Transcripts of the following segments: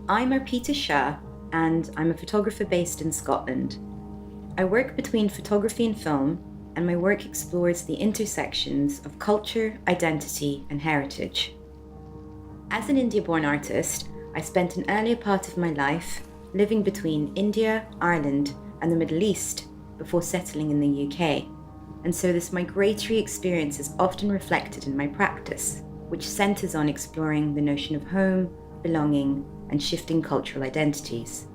I'm Arpita Shah, and I'm a photographer based in Scotland. I work between photography and film, and my work explores the intersections of culture, identity, and heritage. As an India-born artist, I spent an earlier part of my life living between India, Ireland, and the Middle East before settling in the UK, and so this migratory experience is often reflected in my practice, which centres on exploring the notion of home, belonging, and shifting cultural identities.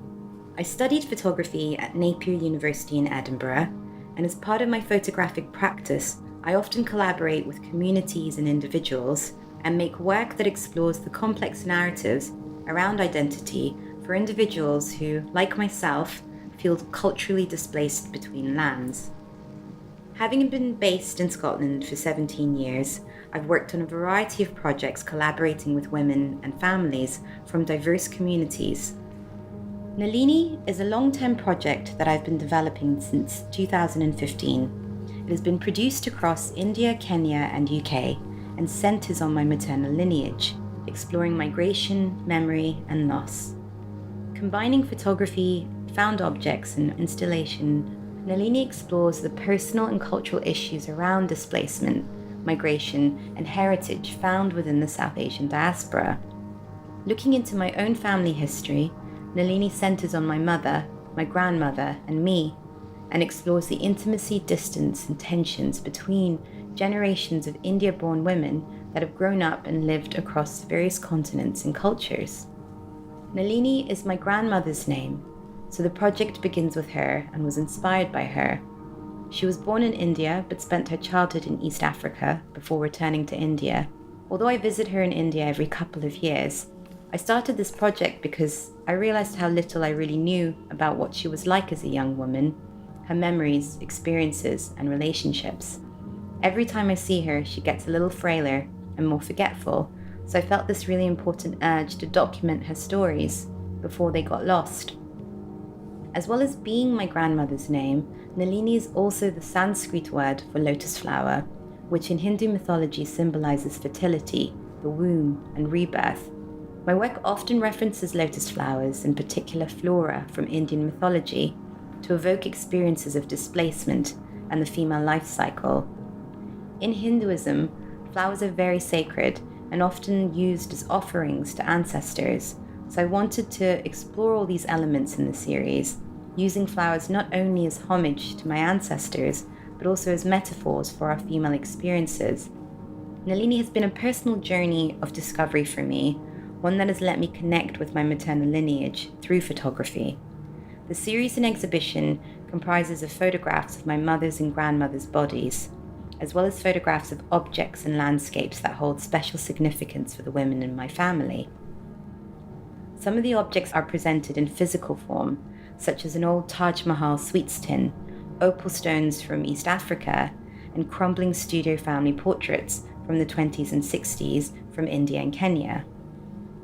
I studied photography at Napier University in Edinburgh, and as part of my photographic practice, I often collaborate with communities and individuals and make work that explores the complex narratives around identity for individuals who, like myself, feel culturally displaced between lands. Having been based in Scotland for 17 years, I've worked on a variety of projects collaborating with women and families from diverse communities. Nalini is a long-term project that I've been developing since 2015. It has been produced across India, Kenya, and UK, and centres on my maternal lineage, exploring migration, memory, and loss. Combining photography, found objects, and installation, Nalini explores the personal and cultural issues around displacement, migration, and heritage found within the South Asian diaspora. Looking into my own family history, Nalini centers on my mother, my grandmother, and me, and explores the intimacy, distance, and tensions between generations of India-born women that have grown up and lived across various continents and cultures. Nalini is my grandmother's name, so the project begins with her and was inspired by her. She was born in India but spent her childhood in East Africa before returning to India. Although I visit her in India every couple of years, I started this project because I realized how little I really knew about what she was like as a young woman, her memories, experiences, and relationships. Every time I see her, she gets a little frailer and more forgetful, so I felt this really important urge to document her stories before they got lost. As well as being my grandmother's name, Nalini is also the Sanskrit word for lotus flower, which in Hindu mythology symbolizes fertility, the womb, and rebirth. My work often references lotus flowers, in particular flora from Indian mythology, to evoke experiences of displacement and the female life cycle. In Hinduism, flowers are very sacred and often used as offerings to ancestors, so I wanted to explore all these elements in the series, using flowers not only as homage to my ancestors, but also as metaphors for our female experiences. Nalini has been a personal journey of discovery for me, one that has let me connect with my maternal lineage through photography. The series and exhibition comprises of photographs of my mother's and grandmother's bodies, as well as photographs of objects and landscapes that hold special significance for the women in my family. Some of the objects are presented in physical form, such as an old Taj Mahal sweets tin, opal stones from East Africa, and crumbling studio family portraits from the 20s and 60s from India and Kenya.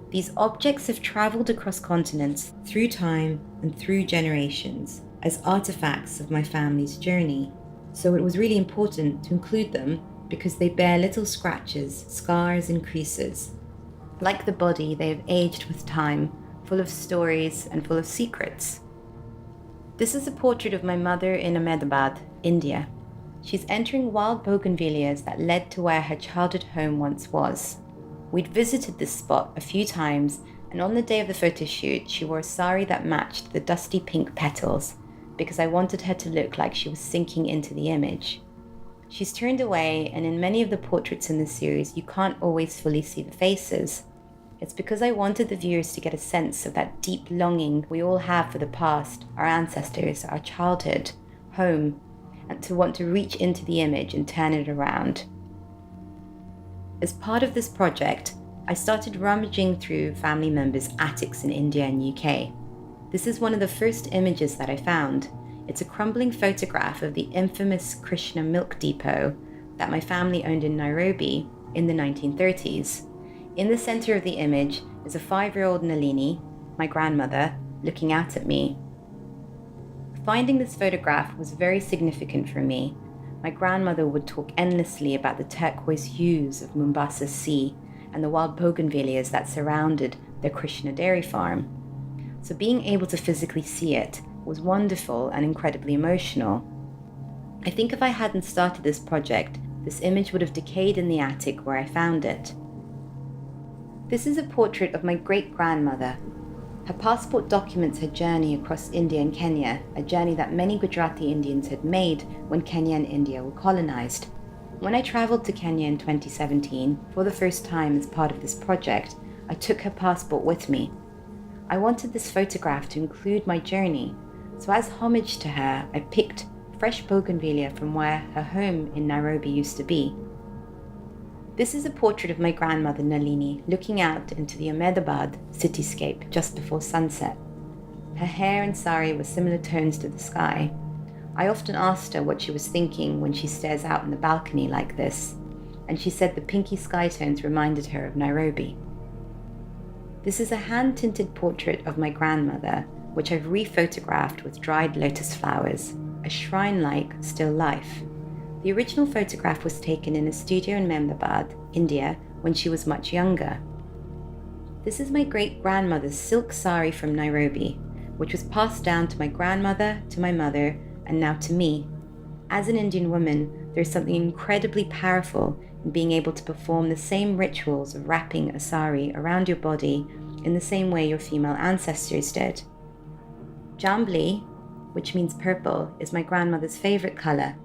These objects have travelled across continents through time and through generations as artifacts of my family's journey, so it was really important to include them because they bear little scratches, scars, and creases. Like the body, they have aged with time, full of stories and full of secrets. This is a portrait of my mother in Ahmedabad, India. She's entering wild bougainvilleas that led to where her childhood home once was. We'd visited this spot a few times, and on the day of the photo shoot, she wore a sari that matched the dusty pink petals because I wanted her to look like she was sinking into the image. She's turned away, and in many of the portraits in this series, you can't always fully see the faces. It's because I wanted the viewers to get a sense of that deep longing we all have for the past, our ancestors, our childhood, home, and to want to reach into the image and turn it around. As part of this project, I started rummaging through family members' attics in India and UK. This is one of the first images that I found. It's a crumbling photograph of the infamous Krishna milk depot that my family owned in Nairobi in the 1930s. In the center of the image is a 5-year-old Nalini, my grandmother, looking out at me. Finding this photograph was very significant for me. My grandmother would talk endlessly about the turquoise hues of Mombasa's sea and the wild bougainvilleas that surrounded their Krishna dairy farm. so being able to physically see it was wonderful and incredibly emotional. I think if I hadn't started this project, this image would have decayed in the attic where I found it. This is a portrait of my great-grandmother. Her passport documents her journey across India and Kenya, a journey that many Gujarati Indians had made when Kenya and India were colonized. When I traveled to Kenya in 2017, for the first time as part of this project, I took her passport with me. I wanted this photograph to include my journey, so as homage to her, I picked fresh bougainvillea from where her home in Nairobi used to be. This is a portrait of my grandmother Nalini looking out into the Ahmedabad cityscape just before sunset. Her hair and sari were similar tones to the sky. I often asked her what she was thinking when she stares out in the balcony like this, and she said the pinky sky tones reminded her of Nairobi. This is a hand-tinted portrait of my grandmother, which I've rephotographed with dried lotus flowers, a shrine-like still life. The original photograph was taken in a studio in Ahmedabad, India, when she was much younger. This is my great-grandmother's silk sari from Nairobi, which was passed down to my grandmother, to my mother, and now to me. As an Indian woman, there's something incredibly powerful in being able to perform the same rituals of wrapping a sari around your body in the same way your female ancestors did. Jambli, which means purple, is my grandmother's favorite color,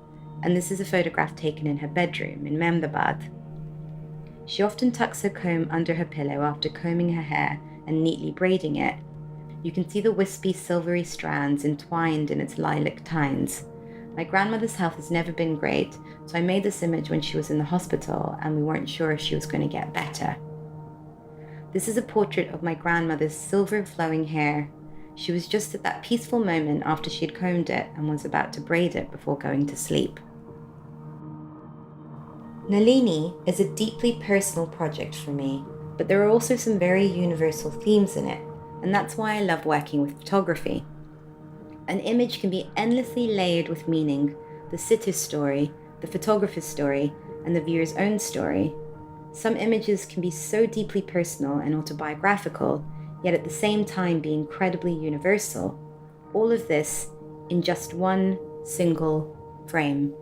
and this is a photograph taken in her bedroom in Ahmedabad. She often tucks her comb under her pillow after combing her hair and neatly braiding it. You can see the wispy silvery strands entwined in its lilac tines. My grandmother's health has never been great, so I made this image when she was in the hospital and we weren't sure if she was going to get better. This is a portrait of my grandmother's silver flowing hair. She was just at that peaceful moment after she had combed it and was about to braid it before going to sleep. Nalini is a deeply personal project for me, but there are also some very universal themes in it, and that's why I love working with photography. An image can be endlessly layered with meaning, the sitter's story, the photographer's story, and the viewer's own story. Some images can be so deeply personal and autobiographical, yet at the same time be incredibly universal. All of this in just one single frame.